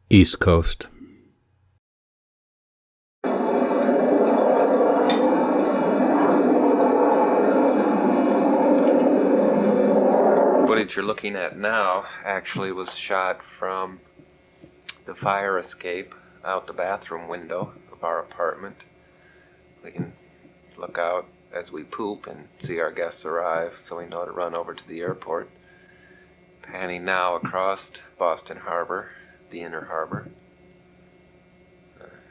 East Coast. Footage you're looking at now actually was shot from the fire escape out the bathroom window of our apartment. We can look out as we poop and see our guests arrive, so we know to run over to the airport. Panning now across Boston Harbor, the inner harbor.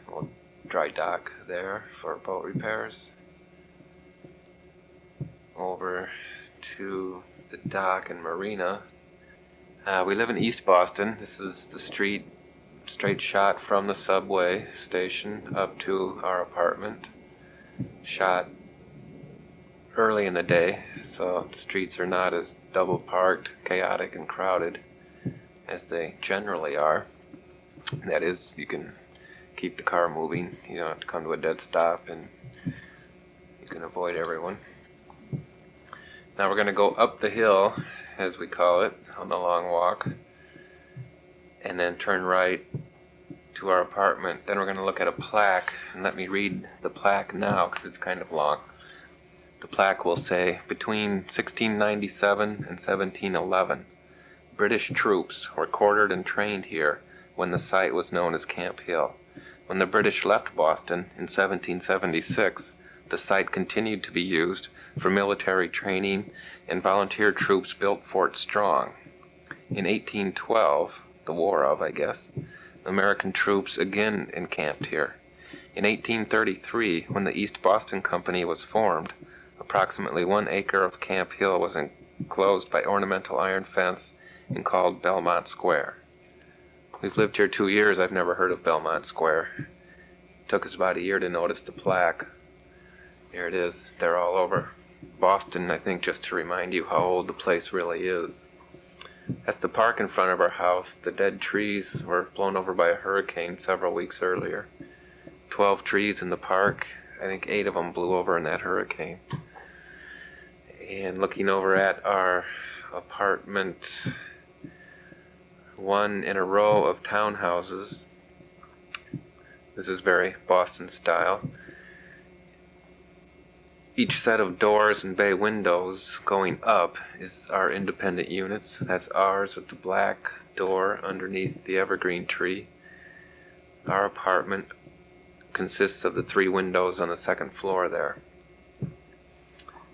We'll dry dock there for boat repairs. Over to the dock and marina. We live in East Boston. This is the street, straight shot from the subway station up to our apartment. Shot early in the day, so the streets are not as double parked, chaotic, and crowded as they generally are. That is, you can keep the car moving. You don't have to come to a dead stop, and you can avoid everyone. Now we're going to go up the hill, as we call it, on the long walk, and then turn right to our apartment. Then we're going to look at a plaque, and let me read the plaque now because it's kind of long. The plaque will say, between 1697 and 1711, British troops were quartered and trained here when the site was known as Camp Hill. When the British left Boston in 1776, the site continued to be used for military training, and volunteer troops built Fort Strong. In 1812, the war of, I guess, American troops again encamped here. In 1833, when the East Boston Company was formed, approximately 1 acre of Camp Hill was enclosed by ornamental iron fence and called Belmont Square. We've lived here 2 years. I've never heard of Belmont Square. It took us about a year to notice the plaque. Here it is. They're all over Boston, I think, just to remind you how old the place really is. That's the park in front of our house. The dead trees were blown over by a hurricane several weeks earlier. 12 trees in the park. I think 8 of them blew over in that hurricane. And looking over at our apartment, one in a row of townhouses. This is very Boston style. Each set of doors and bay windows going up is our independent units. That's ours with the black door underneath the evergreen tree. Our apartment consists of the 3 windows on the second floor there.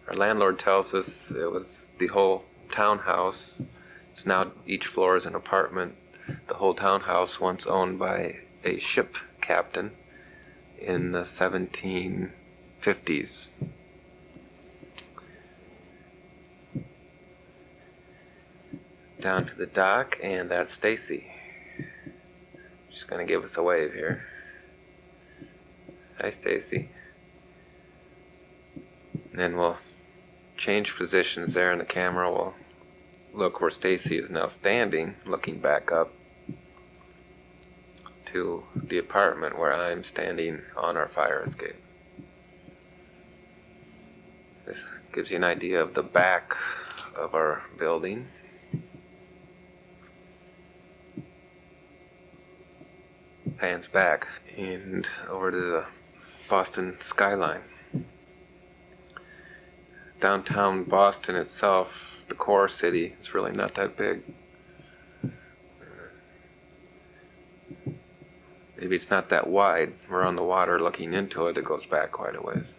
Our landlord tells us it was the whole townhouse. It's now each floor is an apartment. The whole townhouse once owned by a ship captain in the 1750s. Down to the dock, and that's Stacy. She's gonna give us a wave here. Hi, Stacy. And then we'll change positions there, and the camera will look where Stacy is now standing, looking back up to the apartment where I'm standing on our fire escape. This gives you an idea of the back of our building. Pans back and over to the Boston skyline. Downtown Boston itself, the core city, is really not that big. Maybe it's not that wide. We're on the water looking into it. It goes back quite a ways.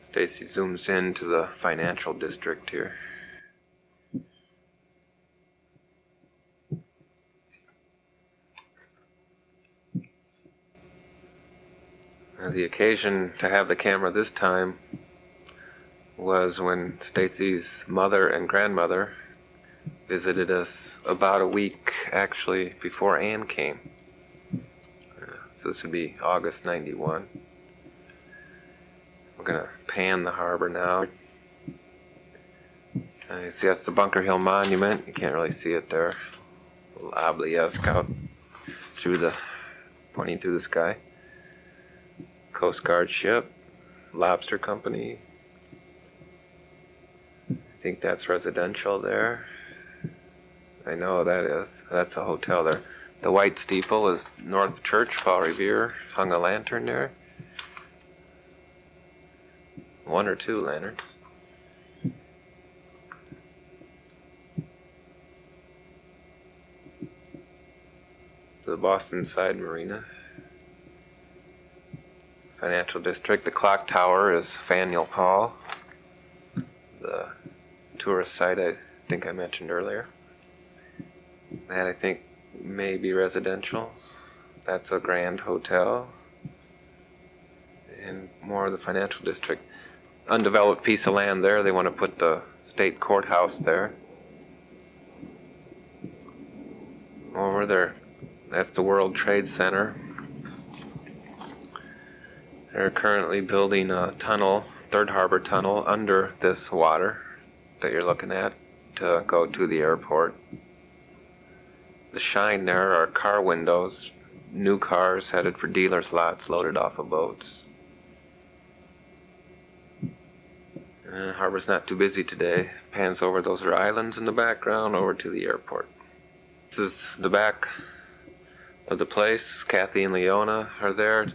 Stacy zooms in to the financial district here. The occasion to have the camera this time was when Stacy's mother and grandmother visited us about a week, actually, before Anne came. So this would be August 91. We're going to pan the harbor now. You see that's the Bunker Hill Monument. You can't really see it there. A little obelisk out pointing through the sky. Coast Guard ship, Lobster Company. I think that's residential there. I know that is. That's a hotel there. The white steeple is North Church. Paul Revere hung a lantern there. One or two lanterns. The Boston Side Marina. Financial District. The clock tower is Faneuil Hall. The tourist site I think I mentioned earlier. That I think may be residential. That's a Grand Hotel. And more of the Financial District. Undeveloped piece of land there. They want to put the state courthouse there. Over there, that's the World Trade Center. They're currently building a tunnel, Third Harbor Tunnel, under this water that you're looking at to go to the airport. The shine there are car windows, new cars headed for dealers' lots loaded off of boats. Harbor's not too busy today. Pans over, those are islands in the background, over to the airport. This is the back of the place. Kathy and Leona are there.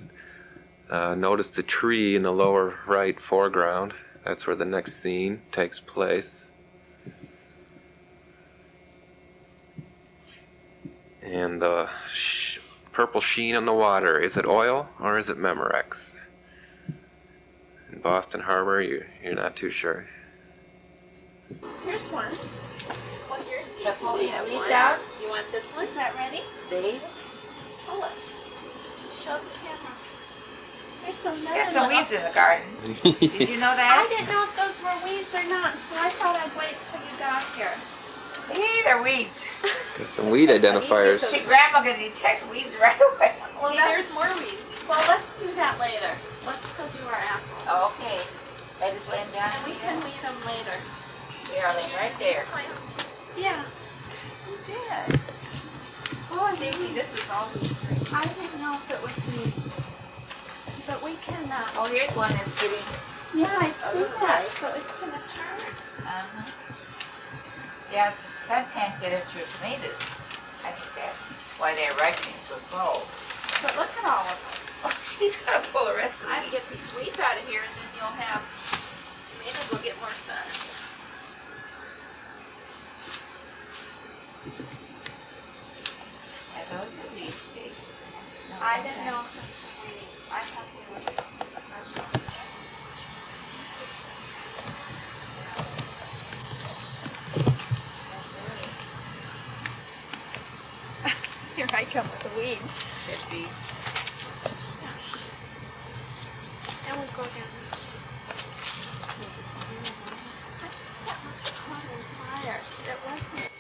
Notice the tree in the lower right foreground. That's where the next scene takes place. And the purple sheen on the water. Is it oil or is it Memorex? In Boston Harbor, you're not too sure. Here's one. Well, here's Careful, one. yeah, reach out. You want this one? Is that ready? Please. Hold it. Show the camera. There's some She's got some weeds in the garden. Did you know I that? didn't know if those were weeds or not, so I thought I'd wait till you got here. Yeah, they're weeds. Got some weed identifiers. See, Grandma can detect weeds right away. Well, there's more weeds. Well, let's do that later. Let's go do our apple. Oh, okay. I just lay them down. And we can weed them later. They are laying right there. Yeah. You did. Oh, Stacey, this is all weeds. I didn't know if it was weeds. But we can, Oh, here's one that's getting. yeah, I see little that. bit. So it's gonna turn. Uh-huh. Yeah, the sun can't get at your tomatoes. I think that's why they're ripening so slow. But look at all of them. Oh, she's gonna pull the rest of I'd these. get these weeds out of here and then you'll have, tomatoes will get more sun. I those are weeds, Stacy. No, I didn't sometimes- know if those were weeds. I thought they were special. Here I come with the weeds. Could be. And we'll go down. That must have caught on fires. It wasn't.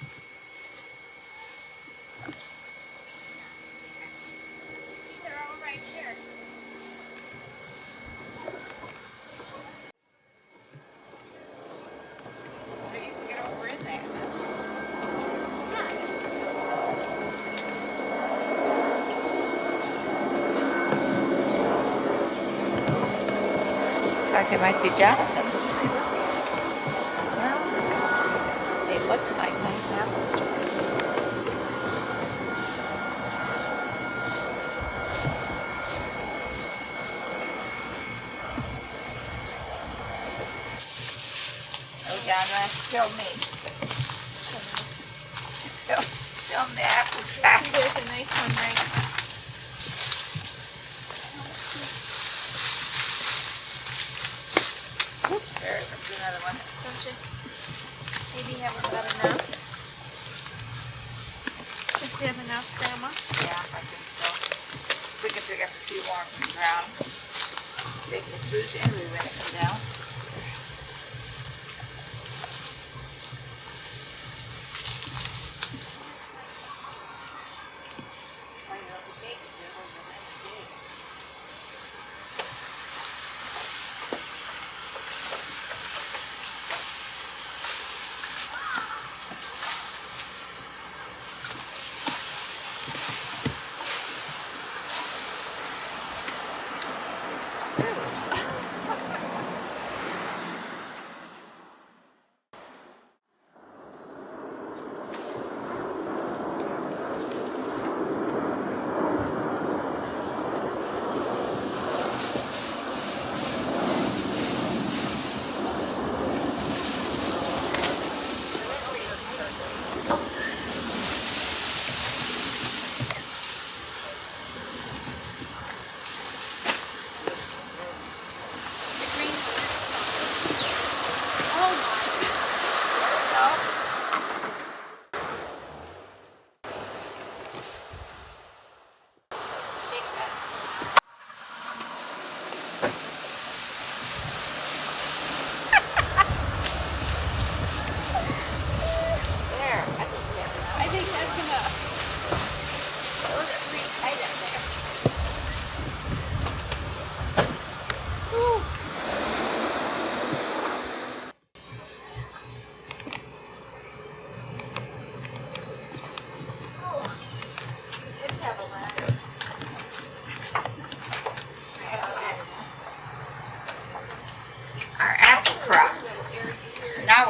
They're all right here. So you can get over in there. Looks like they might be Jonathan. Well, they look like nice apples to me. Oh, John, film me. Film the apple sack. There's a nice one right. There's another one. Don't you? Maybe haven't got enough. Think we have enough, Grandma? Yeah, I think so. We can pick up a few more from the ground. Take the fruit in, we went them down.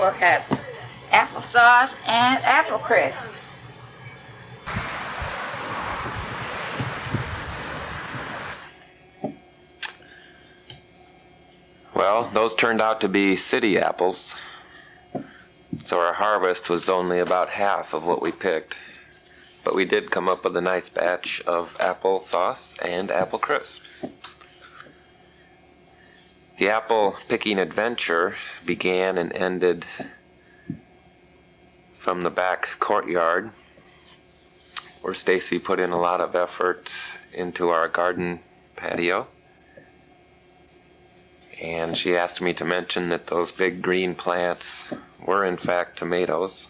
table has applesauce and apple crisp. Well, those turned out to be city apples. So our harvest was only about half of what we picked. But we did come up with a nice batch of applesauce and apple crisp. The apple picking adventure began and ended from the back courtyard, where Stacy put in a lot of effort into our garden patio. And she asked me to mention that those big green plants were in fact tomatoes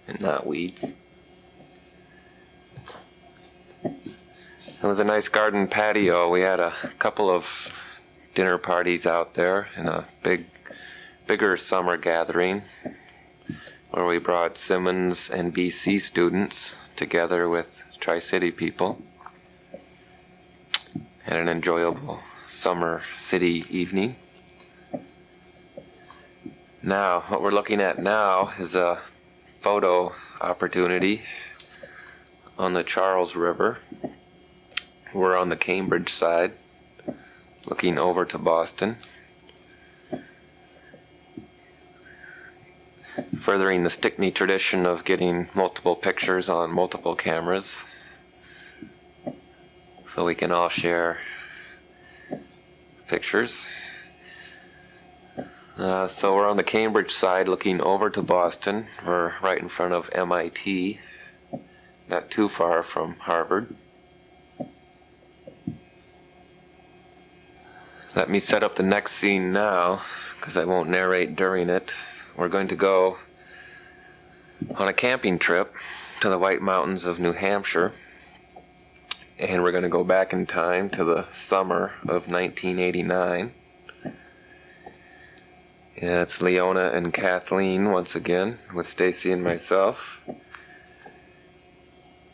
and not weeds. It was a nice garden patio. We had a couple of dinner parties out there and a bigger summer gathering where we brought Simmons and BC students together with Tri-City people. Had an enjoyable summer city evening. Now, what we're looking at now is a photo opportunity on the Charles River. We're on the Cambridge side, looking over to Boston. Furthering the Stickney tradition of getting multiple pictures on multiple cameras, so we can all share pictures. So we're on the Cambridge side looking over to Boston. We're right in front of MIT, not too far from Harvard. Let me set up the next scene now, because I won't narrate during it. We're going to go on a camping trip to the White Mountains of New Hampshire, and we're going to go back in time to the summer of 1989. Yeah, it's Leona and Kathleen once again with Stacy and myself.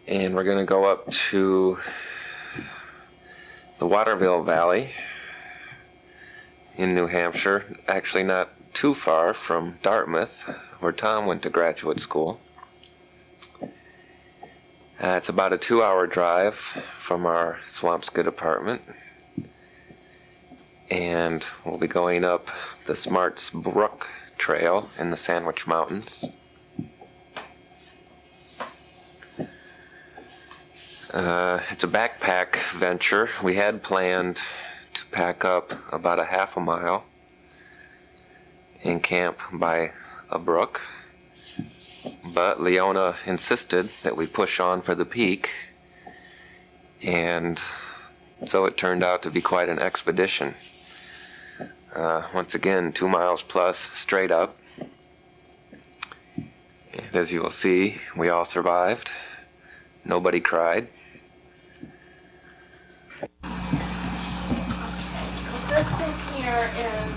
And we're going to go up to the Waterville Valley in New Hampshire. Actually not too far from Dartmouth, where Tom went to graduate school. It's about a 2-hour drive from our Swampscott apartment. And we'll be going up the Smarts Brook Trail in the Sandwich Mountains. It's a backpack venture. We had planned to pack up about a half a mile and camp by a brook, but Leona insisted that we push on for the peak, and so it turned out to be quite an expedition. Once again, 2 miles plus straight up. And as you will see, we all survived. Nobody cried. So this in here is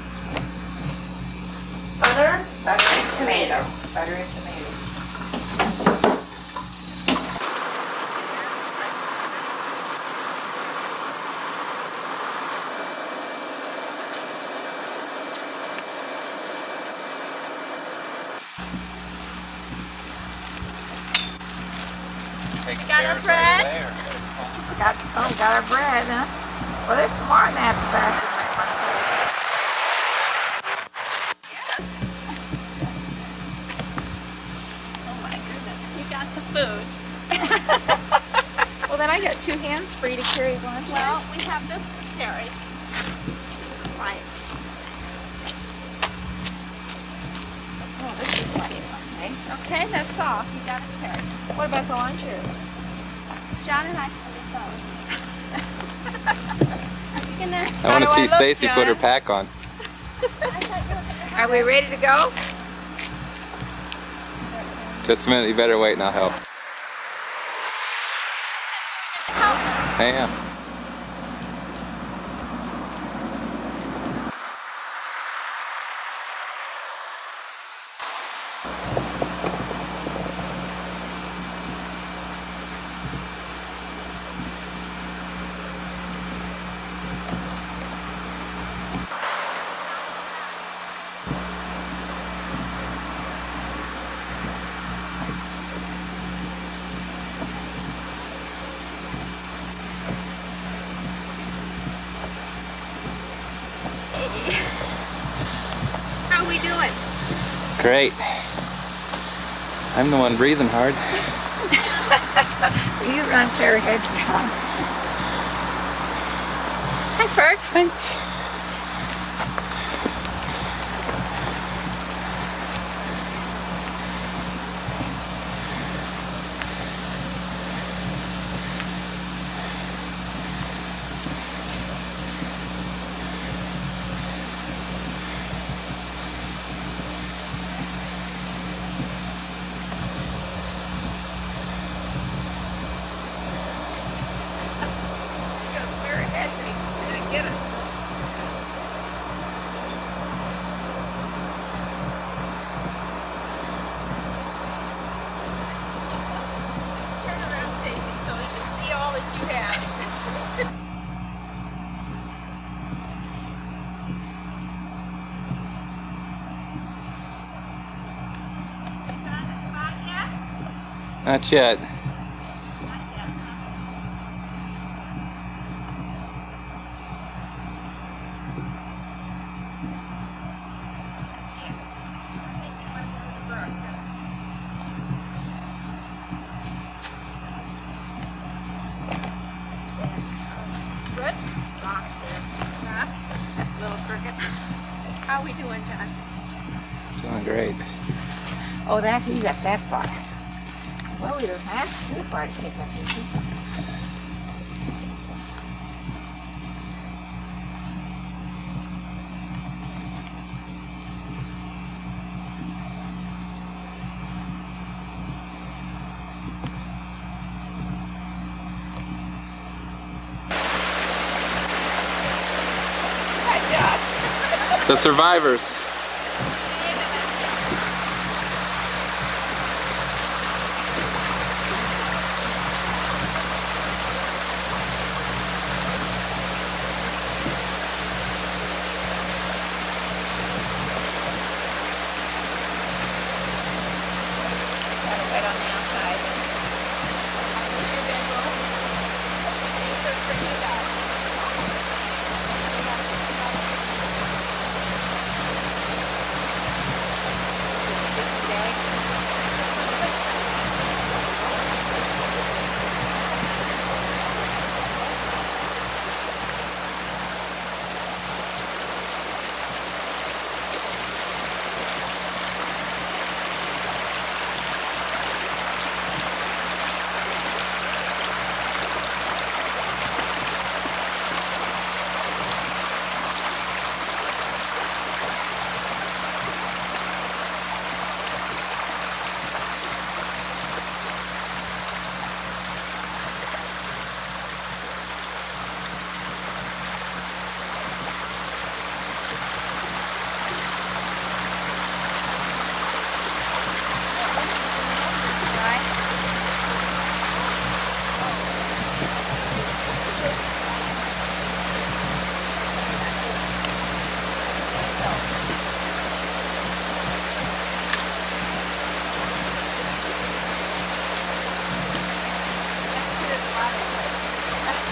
butter, And tomato. Butter and tomato. Got our bread? Got our bread, huh? Well, there's some more in that back. Oh my goodness, you got the food. Well, then I got 2 hands free to carry lunch. Well, we have this to carry. Right. Oh, this is light. Okay. Okay, that's all. You got to carry. What about the lunches? John and I I want to see Stacy put her pack on. Are we ready to go? Just a minute, you better wait and I'll help. I am. Great. I'm the one breathing hard. You run Terry heads down. Hi, Ferg. Hi. Terry heads and he's gonna get us. Turn around, Stacy, so we can see all that you have. Found a spot yet? Not yet. Not yet, huh? Here. I think you might go to the brook, huh? Good. Rock there. Rock. Little crooked. How we doing, John? Doing great. Oh, he's up that far. Well, we don't have too far to pick up, is he? The survivors. Got it right on the outside. Where's your bedroll? Research for you guys.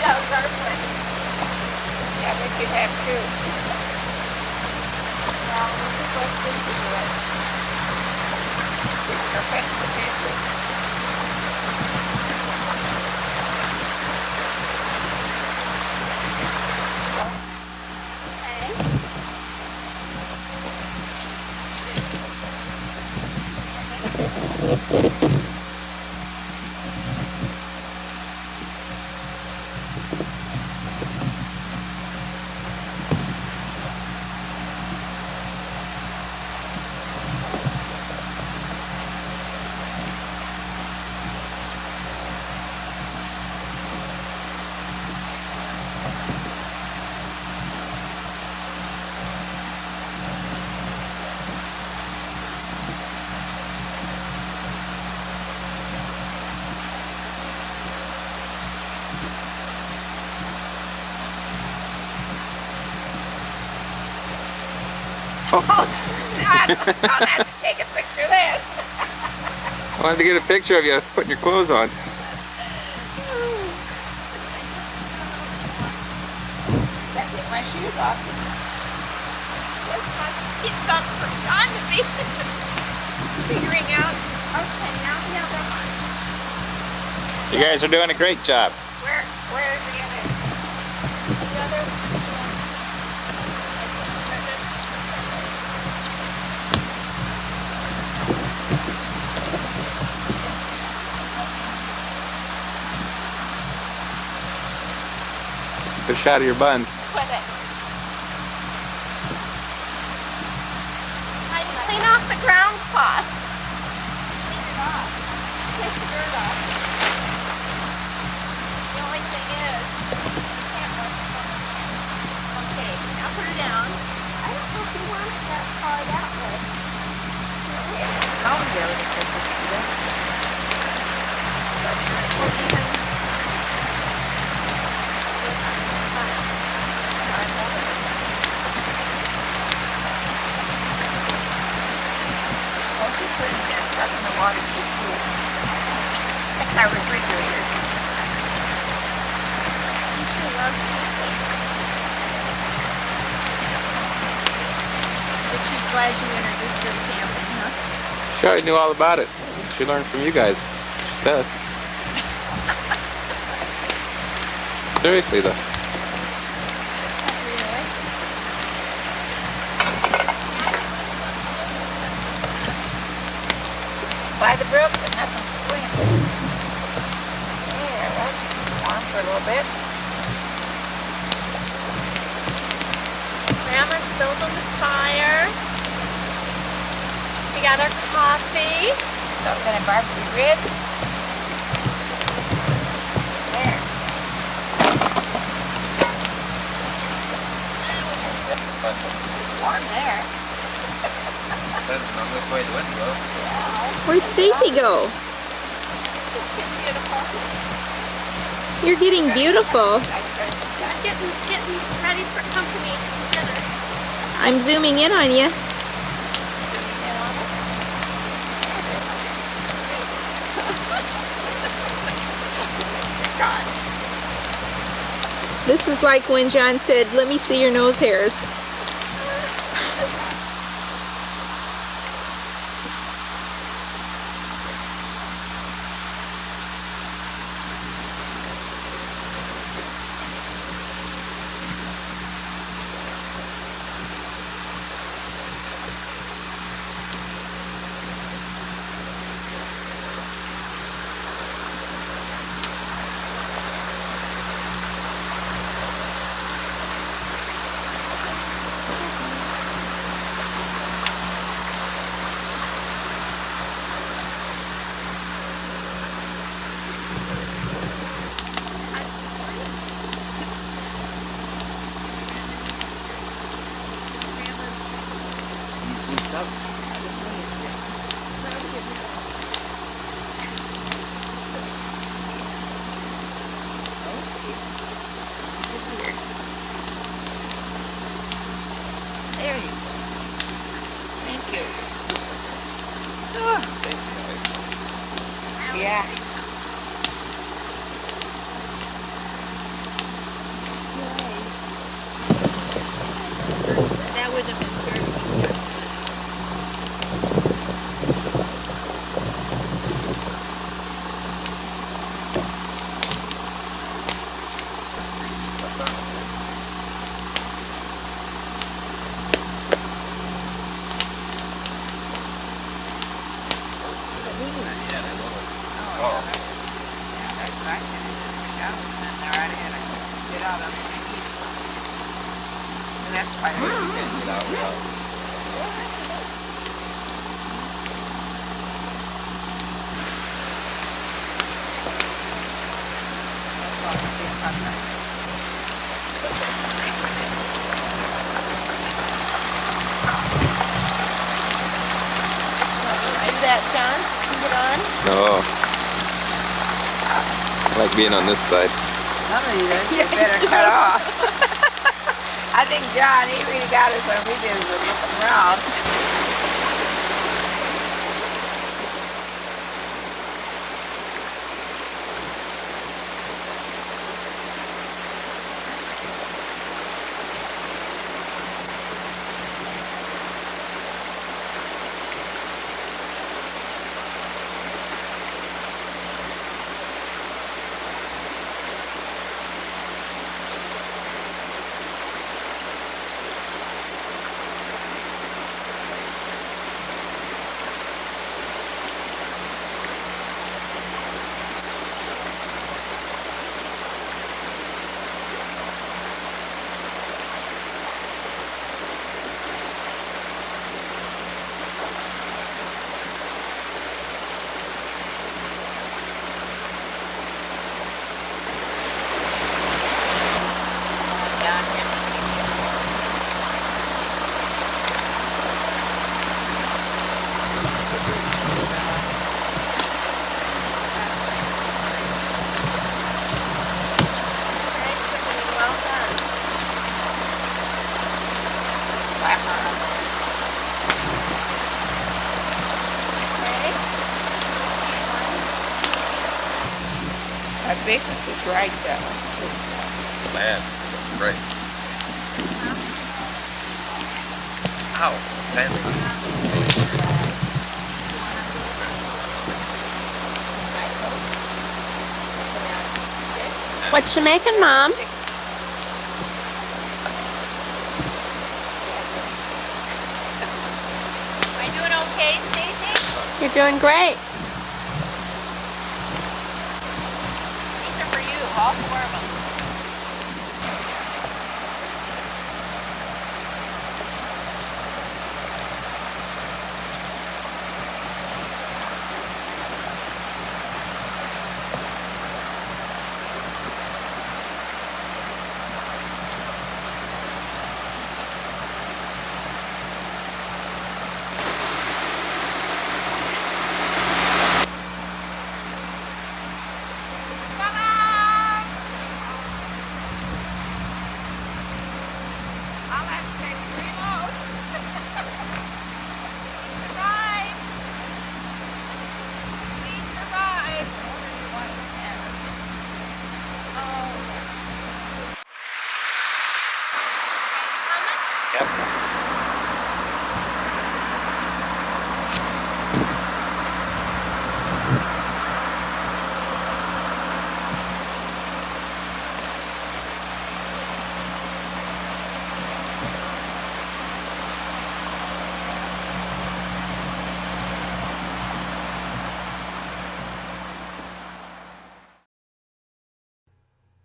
That was our place. Yeah, we could have two. Well, this is what this is doing. Perfect. Okay. Okay. Oh, Scott, I'll have to take a picture of this. I wanted to get a picture of you putting your clothes on. Gotta take my shoes off. It's something for John to be. figuring out. Okay, now the other one. You guys are doing a great job. Where's the other? The other one. Good shot of your buns. Quit it. How you clean off the ground cloth? Clean it off. Take the dirt off. The only thing is, you can't wash it on. Okay, now put her down. I don't know if you want it that far that way. Okay. Oh, yeah, we can take this to them. Or even Oh, she's putting that stuff in the water too cool. That's our refrigerator. she sure loves camping. But she's glad you introduced her to camping, huh? She already knew all about it. She learned from you guys, she says. Seriously though. Not really. By the brook, but nothing to swim. There, that's warm for a little bit. Grandma's building the fire. We got our coffee. Something in barbecue ribs. There. It's warm there. Where'd Stacy go? Just getting beautiful. You're getting beautiful. Getting ready for company dinner. I'm zooming in on you. God. This is like when John said, "Let me see your nose hairs." There you go. Thank you. Yeah. That would have been very That's quite Is that John's? Is it on? No. I like being on this side. Some of you better cut off. I think John, he really got us when we did was looking around. I think this is right though. Man, right. Ow, man. What you making, Mom? Am I doing okay, Stacy? You're doing great. These are for you, all 4 of them.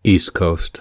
East Coast.